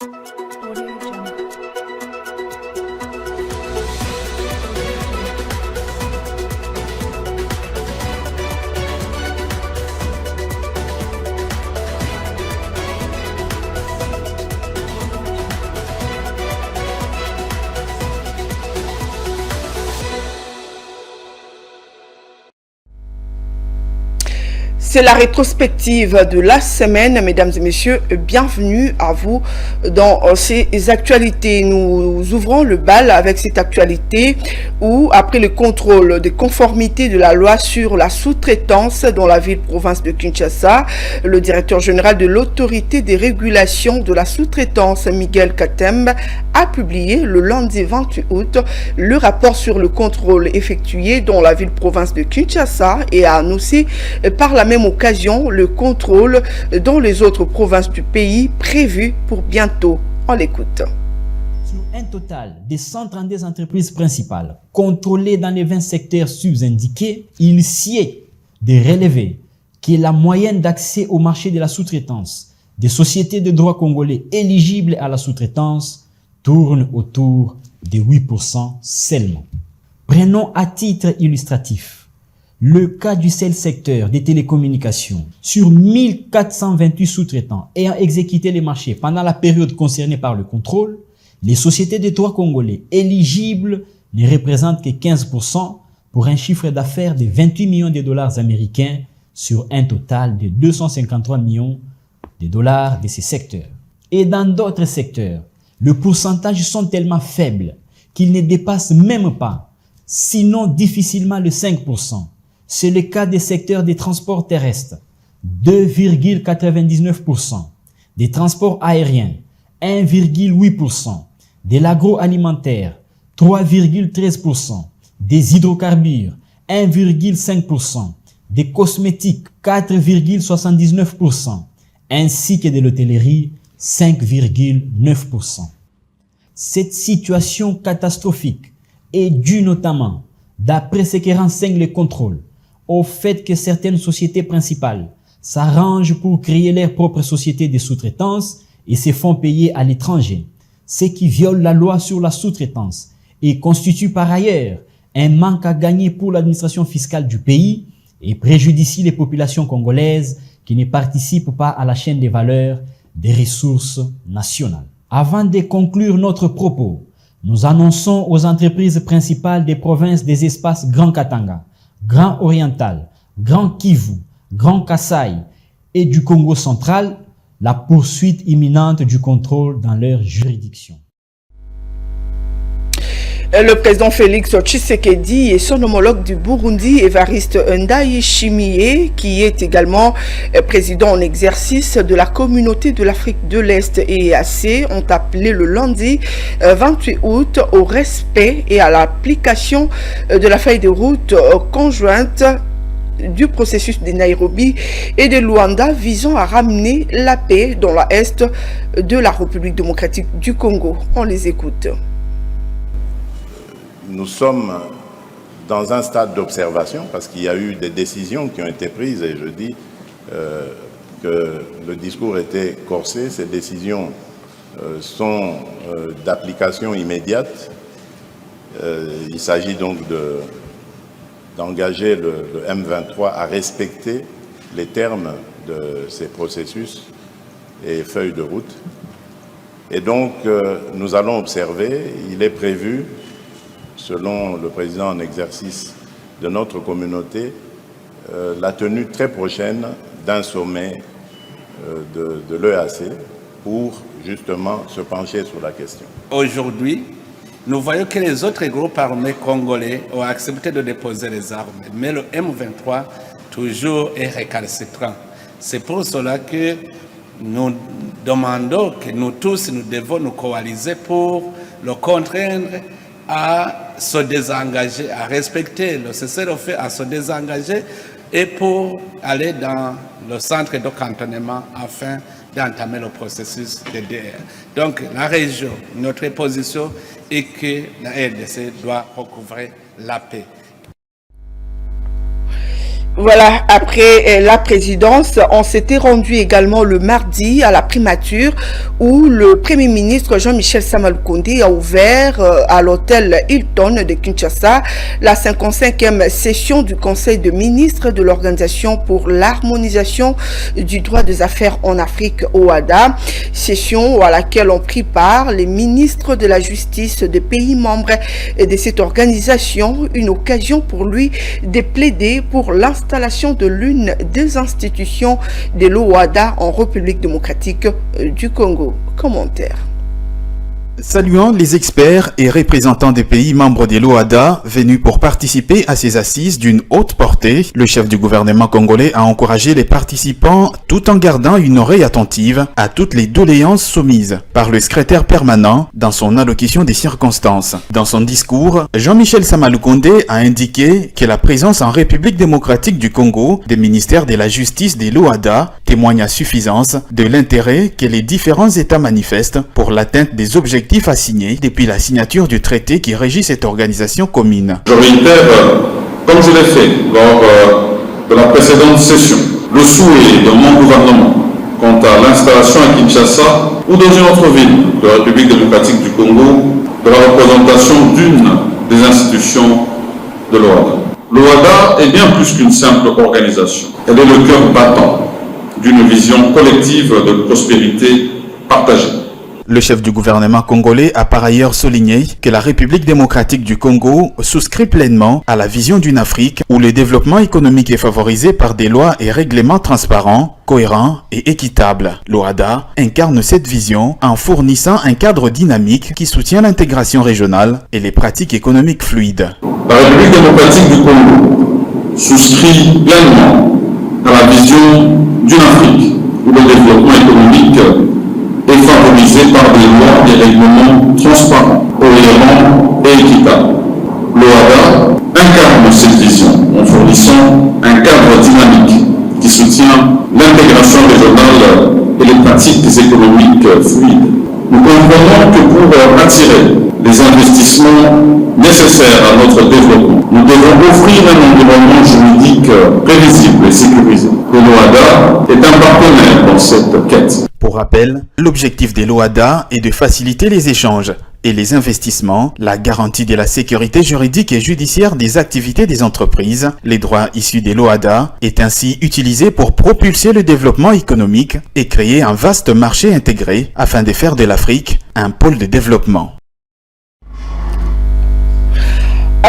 Audio Jungle. C'est la rétrospective de la semaine, mesdames et messieurs, bienvenue à vous dans ces actualités. Nous ouvrons le bal avec cette actualité où, après le contrôle de conformité de la loi sur la sous-traitance dans la ville-province de Kinshasa, le directeur général de l'autorité des régulations de la sous-traitance, Miguel Katembe, a publié le lundi 28 août le rapport sur le contrôle effectué dans la ville-province de Kinshasa et a annoncé par la même occasion le contrôle dans les autres provinces du pays prévu pour bientôt. On l'écoute. Sur un total de 132 entreprises principales contrôlées dans les 20 secteurs sous-indiqués, il sied de relever que la moyenne d'accès au marché de la sous-traitance des sociétés de droit congolais éligibles à la sous-traitance tourne autour de 8% seulement. Prenons à titre illustratif le cas du seul secteur des télécommunications. Sur 1428 sous-traitants ayant exécuté les marchés pendant la période concernée par le contrôle, les sociétés de droit congolais éligibles ne représentent que 15% pour un chiffre d'affaires de 28 millions de dollars américains sur un total de 253 millions de dollars de ces secteurs. Et dans d'autres secteurs, le pourcentage sont tellement faibles qu'ils ne dépassent même pas, sinon difficilement le 5%. C'est le cas des secteurs des transports terrestres, 2,99%, des transports aériens, 1,8%, de l'agroalimentaire, 3,13%, des hydrocarbures, 1,5%, des cosmétiques, 4,79%, ainsi que de l'hôtellerie, 5,9%. Cette situation catastrophique est due notamment, d'après ce que renseigne le contrôle, au fait que certaines sociétés principales s'arrangent pour créer leur propre société de sous-traitance et se font payer à l'étranger, ce qui viole la loi sur la sous-traitance et constitue par ailleurs un manque à gagner pour l'administration fiscale du pays et préjudicie les populations congolaises qui ne participent pas à la chaîne des valeurs des ressources nationales. Avant de conclure notre propos, nous annonçons aux entreprises principales des provinces des espaces Grand Katanga, Grand Oriental, Grand Kivu, Grand Kasaï et du Congo central la poursuite imminente du contrôle dans leur juridiction. Le président Félix Tshisekedi et son homologue du Burundi, Évariste Ndayishimiye, qui est également président en exercice de la communauté de l'Afrique de l'Est EAC, ont appelé le lundi 28 août au respect et à l'application de la feuille de route conjointe du processus de Nairobi et de Luanda visant à ramener la paix dans l'Est de la République démocratique du Congo. On les écoute. Nous sommes dans un stade d'observation parce qu'il y a eu des décisions qui ont été prises et je dis que le discours était corsé. Ces décisions sont d'application immédiate. Il s'agit donc d'engager le M23 à respecter les termes de ces processus et feuilles de route. Et donc, nous allons observer, il est prévu, selon le président en exercice de notre communauté, la tenue très prochaine d'un sommet de l'EAC pour justement se pencher sur la question. Aujourd'hui, nous voyons que les autres groupes armés congolais ont accepté de déposer les armes, mais le M23 toujours est récalcitrant. C'est pour cela que nous demandons que nous tous, nous devons nous coaliser pour le contraindre à se désengager, à respecter le cessez-le-feu, à se désengager et pour aller dans le centre de cantonnement afin d'entamer le processus de DR. Donc la région, notre position est que la RDC doit recouvrer la paix. Voilà, après la présidence, on s'était rendu également le mardi à la primature où le Premier ministre Jean-Michel Samalukonde a ouvert à l'hôtel Hilton de Kinshasa la 55e session du Conseil de ministres de l'Organisation pour l'harmonisation du droit des affaires en Afrique, OHADA, session à laquelle ont pris part les ministres de la justice des pays membres de cette organisation, une occasion pour lui de plaider pour l'installation de l'une des institutions de l'OHADA en République démocratique du Congo. Commentaire. Saluant les experts et représentants des pays membres de l'OHADA venus pour participer à ces assises d'une haute portée, le chef du gouvernement congolais a encouragé les participants tout en gardant une oreille attentive à toutes les doléances soumises par le secrétaire permanent dans son allocution des circonstances. Dans son discours, Jean-Michel Samalukonde a indiqué que la présence en République démocratique du Congo des ministères de la justice de l'OHADA témoigne à suffisance de l'intérêt que les différents États manifestent pour l'atteinte des objectifs assignés depuis la signature du traité qui régit cette organisation commune. Je réitère, comme je l'ai fait lors de la précédente session, le souhait de mon gouvernement quant à l'installation à Kinshasa ou dans une autre ville de la République démocratique du Congo de la représentation d'une des institutions de l'OHADA. L'OHADA est bien plus qu'une simple organisation. Elle est le cœur battant d'une vision collective de prospérité partagée. Le chef du gouvernement congolais a par ailleurs souligné que la République démocratique du Congo souscrit pleinement à la vision d'une Afrique où le développement économique est favorisé par des lois et règlements transparents, cohérents et équitables. L'OHADA incarne cette vision en fournissant un cadre dynamique qui soutient l'intégration régionale et les pratiques économiques fluides. La République démocratique du Congo souscrit pleinement à la vision d'une Afrique où le développement économique est favorisé par des lois et règlements transparents, cohérents et équitables. L'OHADA incarne cette vision en fournissant un cadre dynamique qui soutient l'intégration régionale et les pratiques économiques fluides. Nous comprenons que pour attirer les investissements nécessaires à notre développement, nous devons offrir un environnement juridique prévisible et sécurisé. Et l'OHADA est un partenaire dans cette quête. Pour rappel, l'objectif de l'OHADA est de faciliter les échanges et les investissements, la garantie de la sécurité juridique et judiciaire des activités des entreprises. Les droits issus de l'OHADA est ainsi utilisé pour propulser le développement économique et créer un vaste marché intégré afin de faire de l'Afrique un pôle de développement.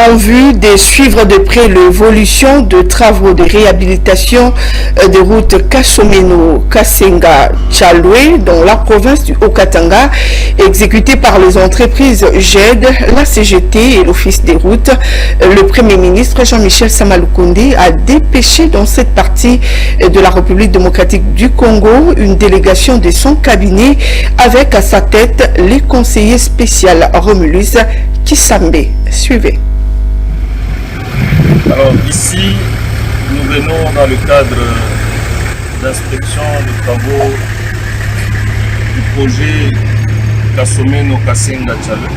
En vue de suivre de près l'évolution de travaux de réhabilitation des routes Kasomeno-Kasenga-Tchalwe dans la province du Haut-Katanga, exécutées par les entreprises GED, la CGT et l'Office des routes, le Premier ministre Jean-Michel Samalukonde a dépêché dans cette partie de la République démocratique du Congo une délégation de son cabinet avec à sa tête les conseillers spéciaux Romulus Kisambe. Suivez. Alors ici, nous venons dans le cadre d'inspection des travaux du projet Kasomeno Kasenga Tchalwe.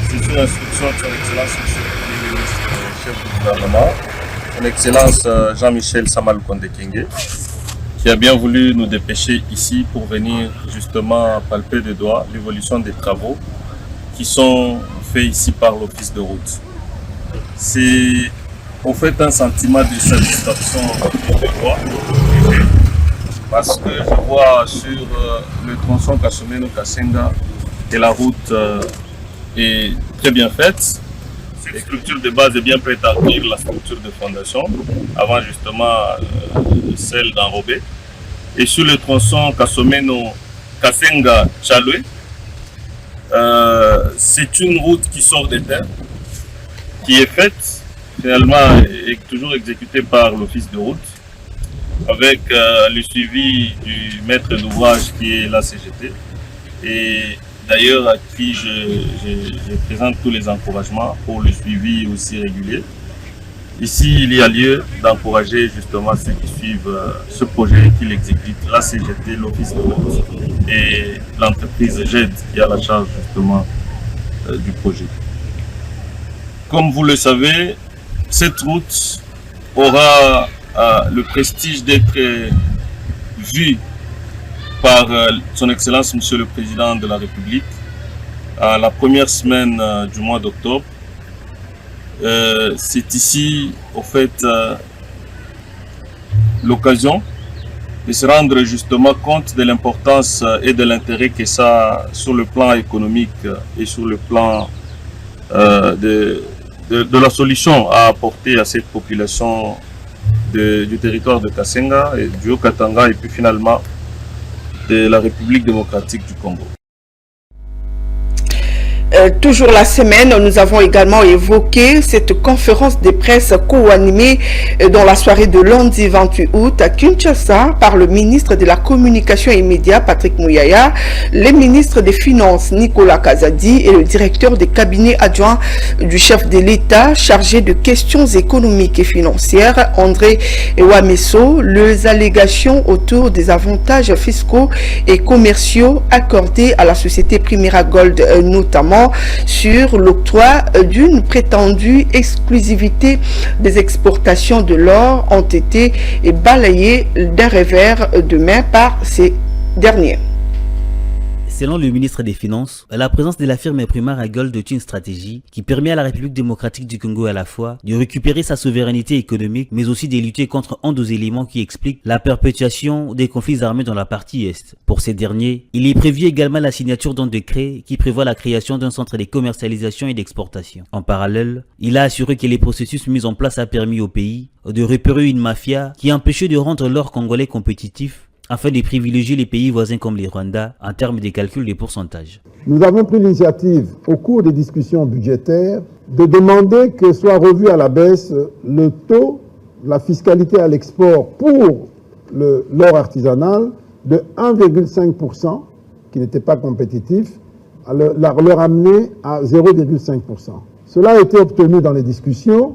C'est une instruction de son Excellence Monsieur le ministre chef du gouvernement, son Excellence Jean-Michel Samalukonde Kenge, qui a bien voulu nous dépêcher ici pour venir justement palper de doigts l'évolution des travaux qui sont faits ici par l'Office de route. C'est au fait un sentiment de satisfaction de moi, parce que je vois sur le tronçon Kasomeno-Kasenga que la route est très bien faite. La structure de base est bien prête à accueillir la structure de fondation avant justement celle d'enrober. Et sur le tronçon Kasomeno-Kasenga-Tchalwe, c'est une route qui sort des terres, qui est faite, finalement, est toujours exécutée par l'Office de route, avec le suivi du maître d'ouvrage qui est la CGT, et d'ailleurs à qui je présente tous les encouragements pour le suivi aussi régulier. Ici, il y a lieu d'encourager justement ceux qui suivent ce projet, qui l'exécutent, la CGT, l'Office de route et l'entreprise GED qui a la charge justement du projet. Comme vous le savez, cette route aura le prestige d'être vu par son Excellence Monsieur le Président de la République à la première semaine du mois d'octobre. C'est ici, au fait, l'occasion de se rendre justement compte de l'importance et de l'intérêt que ça a sur le plan économique et sur le plan de la solution à apporter à cette population du territoire de Kasenga et du Haut-Katanga et puis finalement de la République démocratique du Congo. Toujours la semaine, nous avons également évoqué cette conférence de presse co-animée dans la soirée de lundi 28 août à Kinshasa par le ministre de la Communication et Médias, Patrick Mouyaya, le ministre des Finances, Nicolas Kazadi, et le directeur des cabinets adjoints du chef de l'État chargé de questions économiques et financières, André Wameso, les allégations autour des avantages fiscaux et commerciaux accordés à la société Primera Gold, notamment sur l'octroi d'une prétendue exclusivité des exportations de l'or, ont été balayées d'un revers de main par ces derniers. Selon le ministre des Finances, la présence de la firme Primera Gold est une stratégie qui permet à la République démocratique du Congo à la fois de récupérer sa souveraineté économique, mais aussi de lutter contre un des éléments qui expliquent la perpétuation des conflits armés dans la partie Est. Pour ces derniers, il est prévu également la signature d'un décret qui prévoit la création d'un centre de commercialisation et d'exportation. En parallèle, il a assuré que les processus mis en place a permis au pays de repérer une mafia qui empêchait de rendre l'or congolais compétitif afin de privilégier les pays voisins comme les Rwanda en termes de calcul des pourcentages. Nous avons pris l'initiative, au cours des discussions budgétaires, de demander que soit revu à la baisse le taux, la fiscalité à l'export pour l'or artisanal de 1,5%, qui n'était pas compétitif, à le ramener à 0,5%. Cela a été obtenu dans les discussions,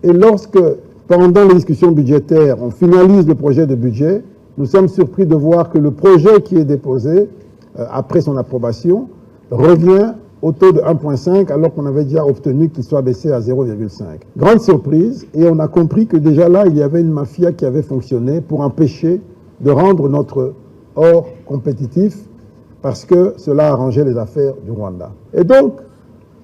et lorsque, pendant les discussions budgétaires, on finalise le projet de budget, nous sommes surpris de voir que le projet qui est déposé, après son approbation, revient au taux de 1,5 alors qu'on avait déjà obtenu qu'il soit baissé à 0,5. Grande surprise, et on a compris que déjà là, il y avait une mafia qui avait fonctionné pour empêcher de rendre notre or compétitif parce que cela arrangeait les affaires du Rwanda. Et donc,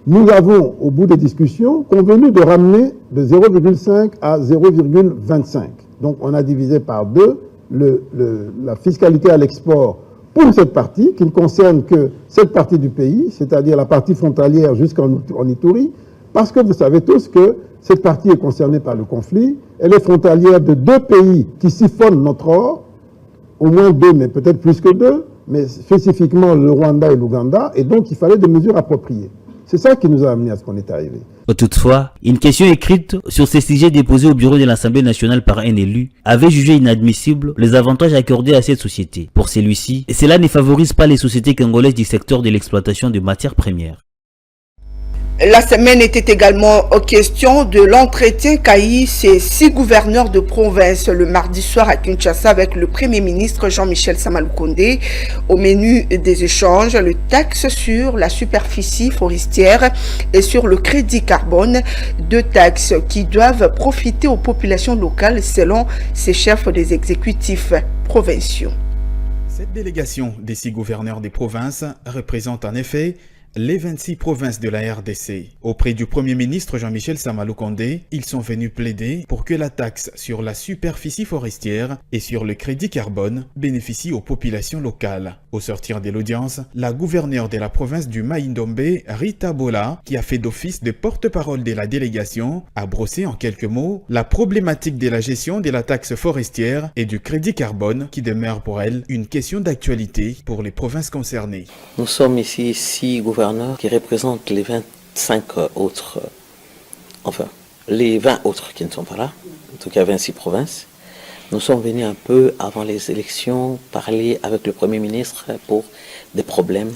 nous avons, au bout des discussions, convenu de ramener de 0,5 à 0,25. Donc, on a divisé par deux la fiscalité à l'export pour cette partie, qui ne concerne que cette partie du pays, c'est-à-dire la partie frontalière jusqu'en Ituri, parce que vous savez tous que cette partie est concernée par le conflit, elle est frontalière de deux pays qui siphonnent notre or, au moins deux, mais peut-être plus que deux, mais spécifiquement le Rwanda et l'Ouganda, et donc il fallait des mesures appropriées. C'est ça qui nous a amené à ce qu'on est arrivé. Toutefois, une question écrite sur ces sujets déposés au bureau de l'Assemblée nationale par un élu avait jugé inadmissible les avantages accordés à cette société. Pour celui-ci, cela ne favorise pas les sociétés congolaises du secteur de l'exploitation de matières premières. La semaine était également question de l'entretien qu'a eu ces 6 gouverneurs de province le mardi soir à Kinshasa avec le Premier ministre Jean-Michel Samaloukonde. Au menu des échanges, le taxe sur la superficie forestière et sur le crédit carbone, 2 taxes qui doivent profiter aux populations locales selon ces chefs des exécutifs provinciaux. Cette délégation des 6 gouverneurs des provinces représente en effet les 26 provinces de la RDC. Auprès du Premier ministre Jean-Michel Samaloukonde, ils sont venus plaider pour que la taxe sur la superficie forestière et sur le crédit carbone bénéficie aux populations locales. Au sortir de l'audience, la gouverneure de la province du Maïndombe, Rita Bola, qui a fait d'office de porte-parole de la délégation, a brossé en quelques mots la problématique de la gestion de la taxe forestière et du crédit carbone qui demeure pour elle une question d'actualité pour les provinces concernées. Nous sommes ici 6 gouverneurs qui représentent les 25 autres, les 20 autres qui ne sont pas là, en tout cas 26 provinces. Nous sommes venus un peu avant les élections parler avec le Premier ministre pour des problèmes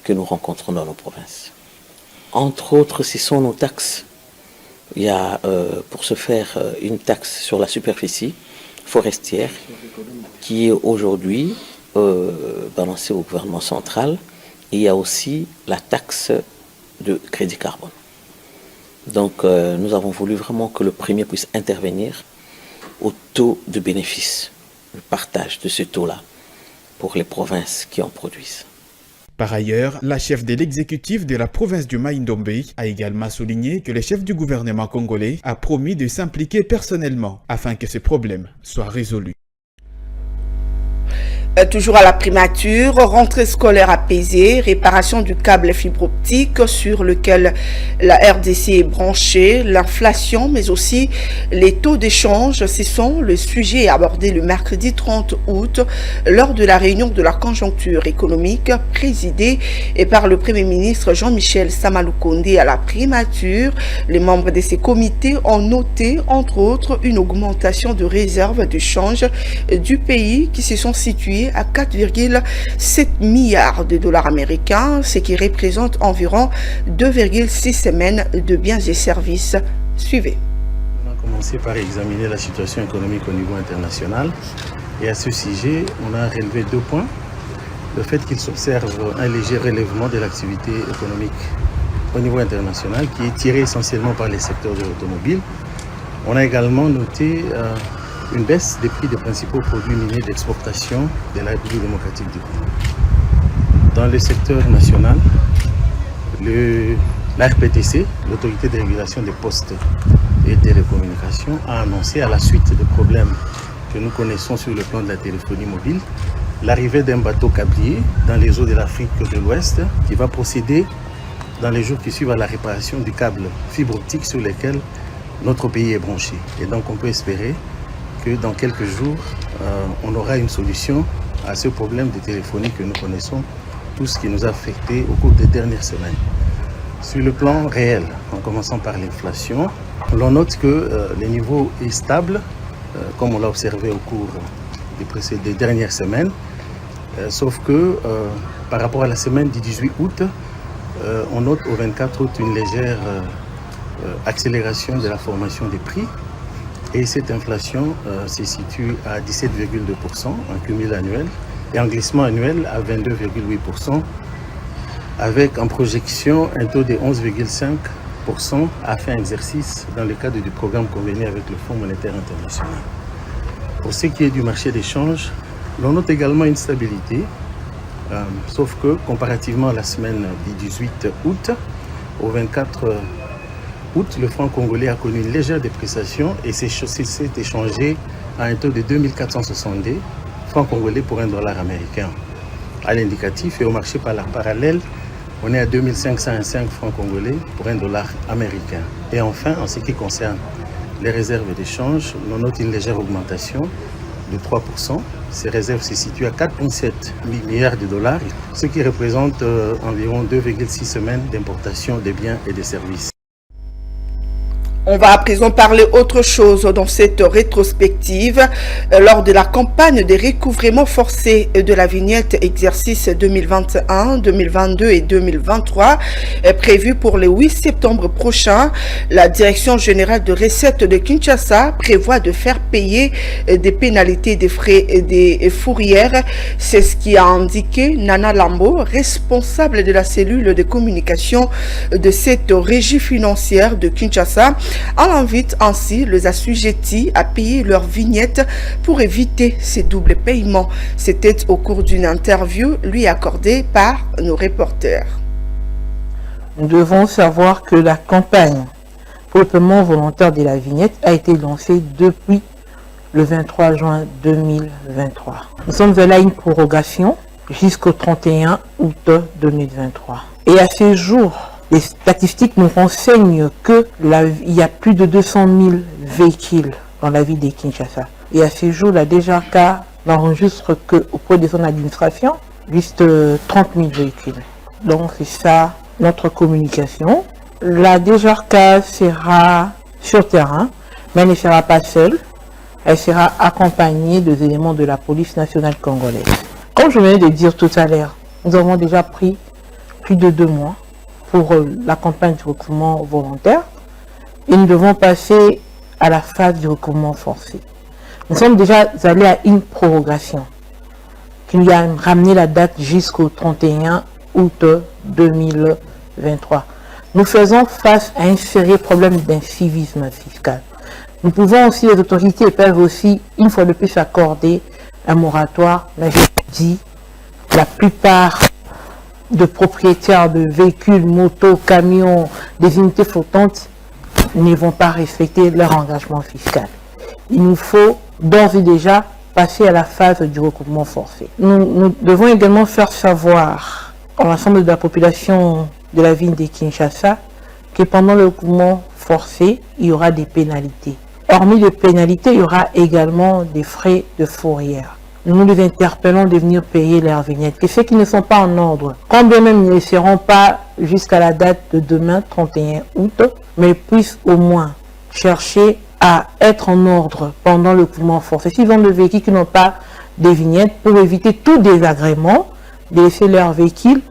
que nous rencontrons dans nos provinces. Entre autres, ce sont nos taxes. Il y a pour ce faire une taxe sur la superficie forestière qui est aujourd'hui balancée au gouvernement central. Et il y a aussi la taxe de crédit carbone. Donc nous avons voulu vraiment que le premier puisse intervenir au taux de bénéfice, le partage de ce taux-là pour les provinces qui en produisent. Par ailleurs, la chef de l'exécutif de la province du Mai-Ndombe a également souligné que le chef du gouvernement congolais a promis de s'impliquer personnellement afin que ce problème soit résolu. Toujours à la primature, rentrée scolaire apaisée, réparation du câble fibre optique sur lequel la RDC est branchée, l'inflation, mais aussi les taux d'échange. Ce sont le sujet abordé le mercredi 30 août lors de la réunion de la conjoncture économique présidée par le Premier ministre Jean-Michel Samaloukonde à la primature. Les membres de ces comités ont noté, entre autres, une augmentation de réserves de change du pays qui se sont situées à 4,7 milliards de dollars américains, ce qui représente environ 2,6 semaines de biens et services. Suivez. On a commencé par examiner la situation économique au niveau international et à ce sujet, on a relevé 2 points. Le fait qu'il s'observe un léger relèvement de l'activité économique au niveau international qui est tiré essentiellement par les secteurs de l'automobile. On a également noté une baisse des prix des principaux produits miniers d'exportation de la République démocratique du Congo. Dans le secteur national, la RPTC, l'autorité de régulation des postes et télécommunications, a annoncé à la suite des problèmes que nous connaissons sur le plan de la téléphonie mobile, l'arrivée d'un bateau câblier dans les eaux de l'Afrique de l'Ouest qui va procéder dans les jours qui suivent à la réparation du câble fibre optique sur lequel notre pays est branché. Et donc on peut espérer que dans quelques jours, on aura une solution à ce problème de téléphonie que nous connaissons, tout ce qui nous a affecté au cours des dernières semaines. Sur le plan réel, en commençant par l'inflation, l'on note que le niveau est stable, comme on l'a observé au cours des dernières semaines, sauf que par rapport à la semaine du 18 août, on note au 24 août une légère accélération de la formation des prix. Et cette inflation se situe à 17,2% en cumul annuel et en glissement annuel à 22,8%, avec en projection un taux de 11,5% à fin exercice dans le cadre du programme convenu avec le Fonds monétaire international. Pour ce qui est du marché des changes, l'on note également une stabilité, sauf que comparativement à la semaine du 18 août, au 24 août, le franc congolais a connu une légère dépréciation et s'est échangé à un taux de 2462 francs congolais pour $1 américain. À l'indicatif et au marché parallèle, on est à 2505 francs congolais pour $1 américain. Et enfin, en ce qui concerne les réserves d'échange, on note une légère augmentation de 3%. Ces réserves se situent à 4,7 milliards de dollars, ce qui représente environ 2,6 semaines d'importation des biens et des services. On va à présent parler autre chose dans cette rétrospective. Lors de la campagne de recouvrement forcé de la vignette exercice 2021, 2022 et 2023, prévue pour le 8 septembre prochain, la Direction générale de recettes de Kinshasa prévoit de faire payer des pénalités des frais des fourrières. C'est ce qui a indiqué Nana Lambo, responsable de la cellule de communication de cette régie financière de Kinshasa. On invite ainsi les assujettis à payer leurs vignettes pour éviter ces doubles paiements. C'était au cours d'une interview lui accordée par nos reporters. Nous devons savoir que la campagne pour le paiement volontaire de la vignette a été lancée depuis le 23 juin 2023. Nous sommes allés à une prorogation jusqu'au 31 août 2023. Et à ce jour, les statistiques nous renseignent qu'il y a plus de 200 000 véhicules dans la ville de Kinshasa. Et à ce jour, la DGRK n'enregistre qu'auprès de son administration, juste 30 000 véhicules. Donc c'est ça notre communication. La DGRK sera sur terrain, mais elle ne sera pas seule. Elle sera accompagnée des éléments de la police nationale congolaise. Comme je venais de dire tout à l'heure, nous avons déjà pris plus de 2 mois pour la campagne du recouvrement volontaire et nous devons passer à la phase du recouvrement forcé. Nous sommes déjà allés à une prorogation qui nous a ramené la date jusqu'au 31 août 2023. nous faisons face à un sérieux problème d'incivisme fiscal. Nous pouvons aussi, les autorités peuvent aussi, une fois de plus, accorder un moratoire. Mais je dis, la plupart de propriétaires de véhicules, motos, camions, des unités flottantes ne vont pas respecter leur engagement fiscal. Il nous faut d'ores et déjà passer à la phase du recouvrement forfait. Nous devons également faire savoir à l'ensemble de la population de la ville de Kinshasa que pendant le recouvrement forfait, il y aura des pénalités. Hormis les pénalités, il y aura également des frais de fourrière. Nous les interpellons de venir payer leurs vignettes. Et ceux qui ne sont pas en ordre, quand bien même ils ne seront pas jusqu'à la date de demain, 31 août, mais puissent au moins chercher à être en ordre pendant le recouvrement forfait. S'ils ont des véhicules qui n'ont pas de vignettes, pour éviter tout désagrément, de laisser leur véhicule,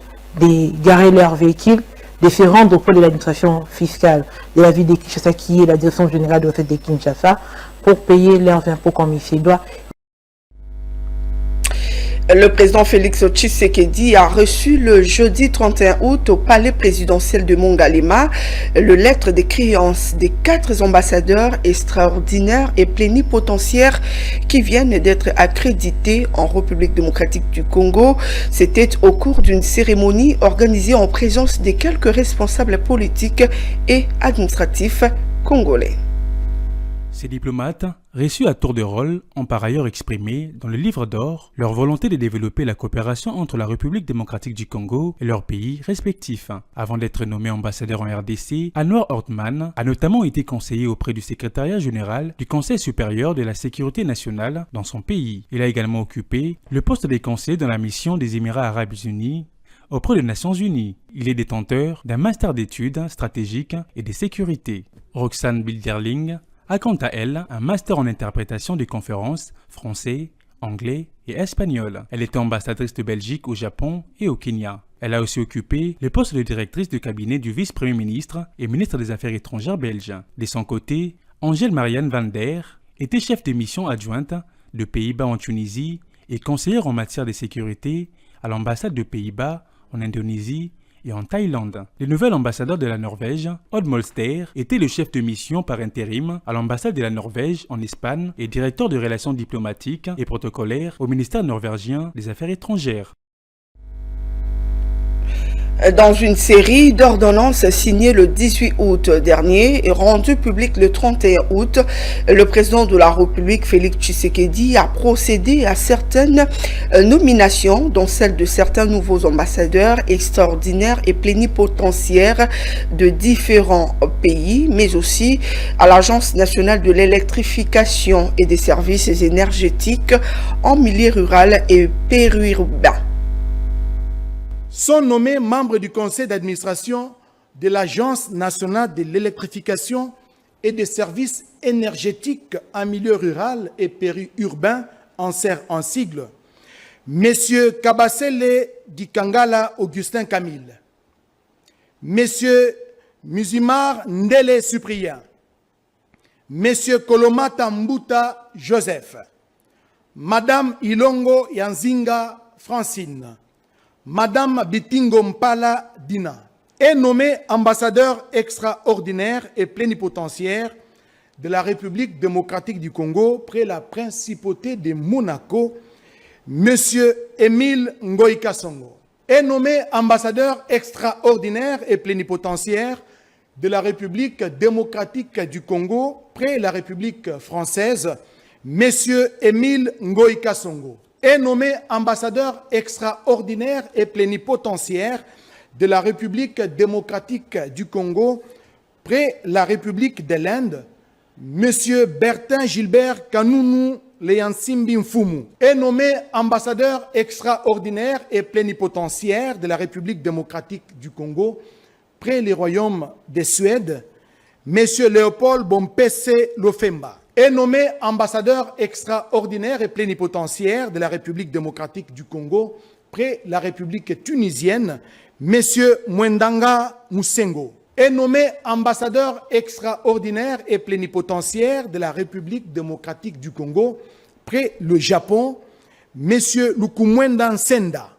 de garer leur véhicule, de se rendre auprès de l'administration fiscale de la ville de Kinshasa, qui est la direction générale de recette de Kinshasa, pour payer leurs impôts comme il se doit. Le président Félix Tshisekedi a reçu le jeudi 31 août au palais présidentiel de Mongalema le lettre de créance des 4 ambassadeurs extraordinaires et plénipotentiaires qui viennent d'être accrédités en République démocratique du Congo. C'était au cours d'une cérémonie organisée en présence de quelques responsables politiques et administratifs congolais. Ces diplomates, reçus à tour de rôle, ont par ailleurs exprimé, dans le livre d'or, leur volonté de développer la coopération entre la République démocratique du Congo et leurs pays respectifs. Avant d'être nommé ambassadeur en RDC, Anwar Ortman a notamment été conseiller auprès du secrétariat général du Conseil supérieur de la sécurité nationale dans son pays. Il a également occupé le poste de conseiller dans la mission des Émirats arabes unis auprès des Nations unies. Il est détenteur d'un master d'études stratégiques et de sécurité. Roxane Bilderling a quant à elle un master en interprétation des conférences français, anglais et espagnol. Elle était ambassadrice de Belgique au Japon et au Kenya. Elle a aussi occupé le poste de directrice de cabinet du vice-premier ministre et ministre des Affaires étrangères belge. De son côté, Angèle Marianne Van Der était chef de mission adjointe de Pays-Bas en Tunisie et conseillère en matière de sécurité à l'ambassade de Pays-Bas en Indonésie et en Thaïlande. Le nouvel ambassadeur de la Norvège, Odd Molster, était le chef de mission par intérim à l'ambassade de la Norvège en Espagne et directeur de relations diplomatiques et protocolaires au ministère norvégien des Affaires étrangères. Dans une série d'ordonnances signées le 18 août dernier et rendues publiques le 31 août, le président de la République, Félix Tshisekedi, a procédé à certaines nominations, dont celle de certains nouveaux ambassadeurs extraordinaires et plénipotentiaires de différents pays, mais aussi à l'Agence nationale de l'électrification et des services énergétiques en milieu rural et périurbain. Sont nommés membres du conseil d'administration de l'Agence nationale de l'électrification et des services énergétiques en milieu rural et périurbain, en sigle, Messieurs Kabasele Dikangala Augustin Camille, Messieurs Musimar Ndele Cyprien, Messieurs Kolomata Mbuta Joseph, Madame Ilongo Yanzinga Francine, Madame Bitingo Mpala Dina est nommée ambassadeur extraordinaire et plénipotentiaire de la République démocratique du Congo près la principauté de Monaco. Monsieur Émile Ngoïka Songo est nommé ambassadeur extraordinaire et plénipotentiaire de la République démocratique du Congo près la République française. Monsieur Émile Ngoïka Songo est nommé ambassadeur extraordinaire et plénipotentiaire de la République démocratique du Congo près la République de l'Inde. Monsieur Bertin Gilbert Kanounou Leansimbi Mfumu est nommé ambassadeur extraordinaire et plénipotentiaire de la République démocratique du Congo près le Royaume de Suède. Monsieur Léopold Bompese Lofemba est nommé ambassadeur extraordinaire et plénipotentiaire de la République démocratique du Congo près la République tunisienne. Monsieur Mwendanga Musengo est nommé ambassadeur extraordinaire et plénipotentiaire de la République démocratique du Congo près le Japon. Monsieur Lukumwenda Nsenda,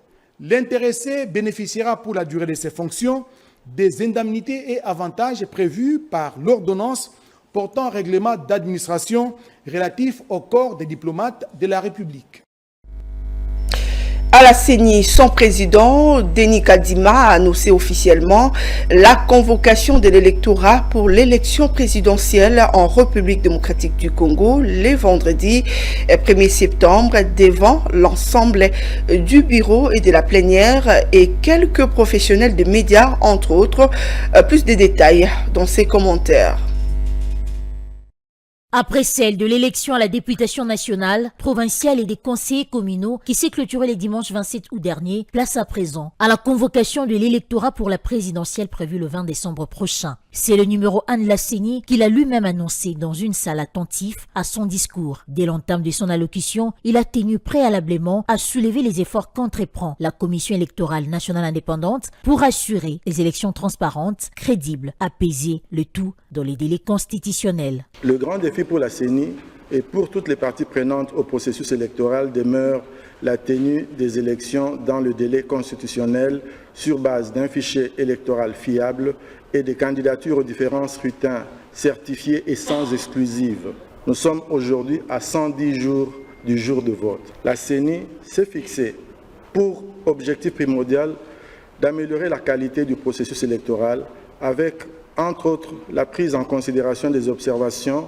l'intéressé bénéficiera pour la durée de ses fonctions des indemnités et avantages prévus par l'ordonnance portant règlement d'administration relatif au corps des diplomates de la République. À la CENI, son président, Denis Kadima, a annoncé officiellement la convocation de l'électorat pour l'élection présidentielle en République démocratique du Congo le vendredi 1er septembre devant l'ensemble du bureau et de la plénière et quelques professionnels de médias, entre autres. Plus de détails dans ses commentaires. Après celle de l'élection à la députation nationale, provinciale et des conseillers communaux qui s'est clôturée le dimanche 27 août dernier, place à présent à la convocation de l'électorat pour la présidentielle prévue le 20 décembre prochain. C'est le numéro 1 de la CENI qu'il a lui-même annoncé dans une salle attentive à son discours. Dès l'entame de son allocution, il a tenu préalablement à soulever les efforts qu'entreprend la Commission électorale nationale indépendante pour assurer les élections transparentes, crédibles, apaisées, le tout dans les délais constitutionnels. Le grand défi pour la CENI et pour toutes les parties prenantes au processus électoral demeure la tenue des élections dans le délai constitutionnel sur base d'un fichier électoral fiable et des candidatures aux différents scrutins certifiés et sans exclusive. Nous sommes aujourd'hui à 110 jours du jour de vote. La CENI s'est fixée pour objectif primordial d'améliorer la qualité du processus électoral avec, entre autres, la prise en considération des observations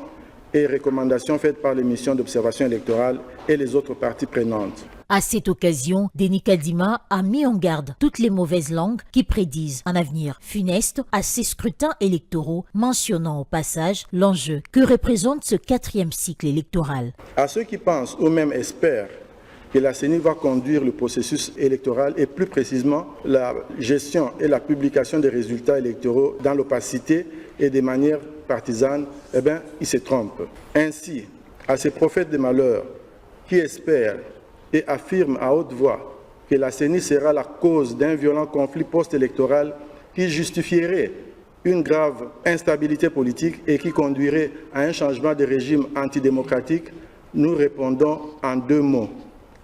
et recommandations faites par les missions d'observation électorale et les autres parties prenantes. À cette occasion, Denis Kadima a mis en garde toutes les mauvaises langues qui prédisent un avenir funeste à ces scrutins électoraux, mentionnant au passage l'enjeu que représente ce 4e cycle électoral. À ceux qui pensent ou même espèrent que la CENI va conduire le processus électoral et plus précisément la gestion et la publication des résultats électoraux dans l'opacité et de manière partisane, eh bien, ils se trompent. Ainsi, à ces prophètes de malheur qui espèrent et affirment à haute voix que la CENI sera la cause d'un violent conflit post-électoral qui justifierait une grave instabilité politique et qui conduirait à un changement de régime antidémocratique, nous répondons en 2 mots.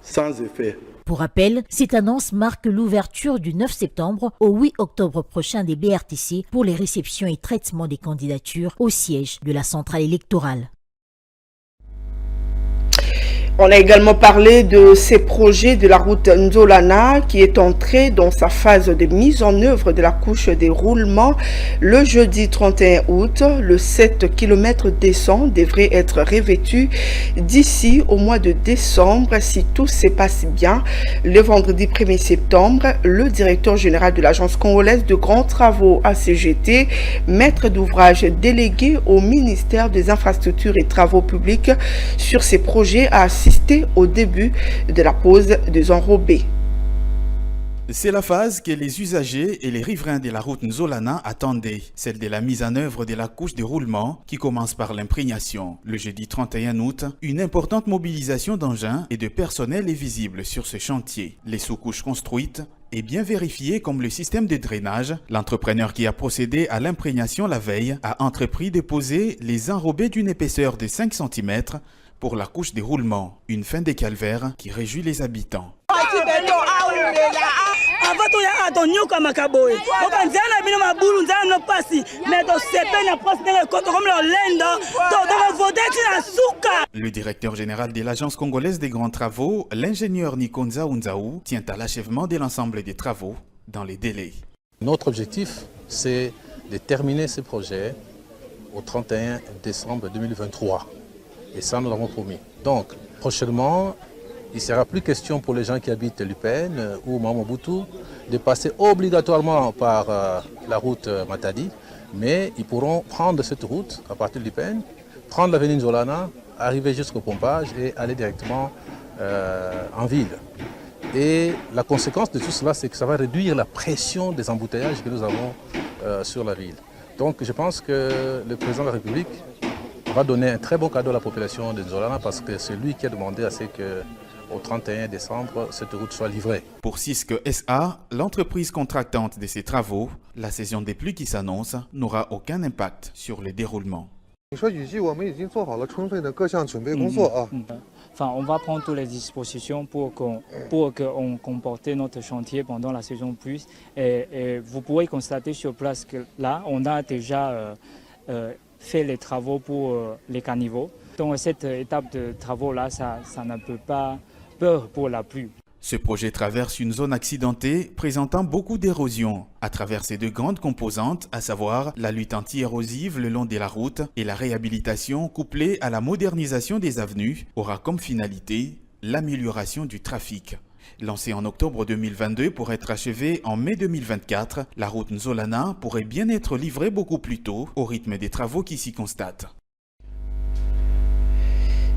Sans effet. Pour rappel, cette annonce marque l'ouverture du 9 septembre au 8 octobre prochain des BRTC pour les réceptions et traitements des candidatures au siège de la centrale électorale. On a également parlé de ces projets de la route Nzolana qui est entrée dans sa phase de mise en œuvre de la couche des roulements. Le jeudi 31 août, le 7 km descend devrait être revêtu d'ici au mois de décembre si tout se passe bien. Le vendredi 1er septembre, le directeur général de l'Agence congolaise de grands travaux ACGT, maître d'ouvrage délégué au ministère des Infrastructures et Travaux publics sur ces projets, a assisté au début de la pose des enrobés. C'est la phase que les usagers et les riverains de la route Nzolana attendaient, celle de la mise en œuvre de la couche de roulement qui commence par l'imprégnation. Le jeudi 31 août, une importante mobilisation d'engins et de personnel est visible sur ce chantier. Les sous-couches construites et bien vérifiées comme le système de drainage, l'entrepreneur qui a procédé à l'imprégnation la veille a entrepris de poser les enrobés d'une épaisseur de 5 cm pour la couche de roulement, une fin de calvaire qui réjouit les habitants. Le directeur général de l'Agence congolaise des grands travaux, l'ingénieur Nikonza Unzaou, tient à l'achèvement de l'ensemble des travaux dans les délais. Notre objectif, c'est de terminer ce projet au 31 décembre 2023. Et ça, nous l'avons promis. Donc, prochainement, il ne sera plus question pour les gens qui habitent Lupène ou Mamaboutou de passer obligatoirement par la route Matadi, mais ils pourront prendre cette route à partir de Lupène, prendre l'avenue Nzolana, arriver jusqu'au pompage et aller directement en ville. Et la conséquence de tout cela, c'est que ça va réduire la pression des embouteillages que nous avons sur la ville. Donc je pense que le président de la République va donner un très bon cadeau à la population de Nzolana parce que c'est lui qui a demandé à ce qu'au 31 décembre, cette route soit livrée. Pour Cisque SA, l'entreprise contractante de ces travaux, la saison des pluies qui s'annonce n'aura aucun impact sur le déroulement. Enfin, on va prendre toutes les dispositions pour qu'on comporte notre chantier pendant la saison plus. Et vous pourrez constater sur place que là, on a déjà fait les travaux pour les caniveaux. Donc cette étape de travaux-là, ça ne peut pas peur pour la pluie. Ce projet traverse une zone accidentée présentant beaucoup d'érosion à travers ces deux grandes composantes, à savoir la lutte anti-érosive le long de la route et la réhabilitation couplée à la modernisation des avenues aura comme finalité l'amélioration du trafic. Lancée en octobre 2022 pour être achevée en mai 2024, la route Nzolana pourrait bien être livrée beaucoup plus tôt au rythme des travaux qui s'y constatent.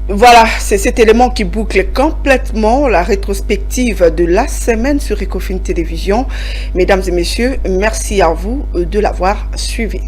Voilà, c'est cet élément qui boucle complètement la rétrospective de la semaine sur Ecofin Télévision. Mesdames et messieurs, merci à vous de l'avoir suivi.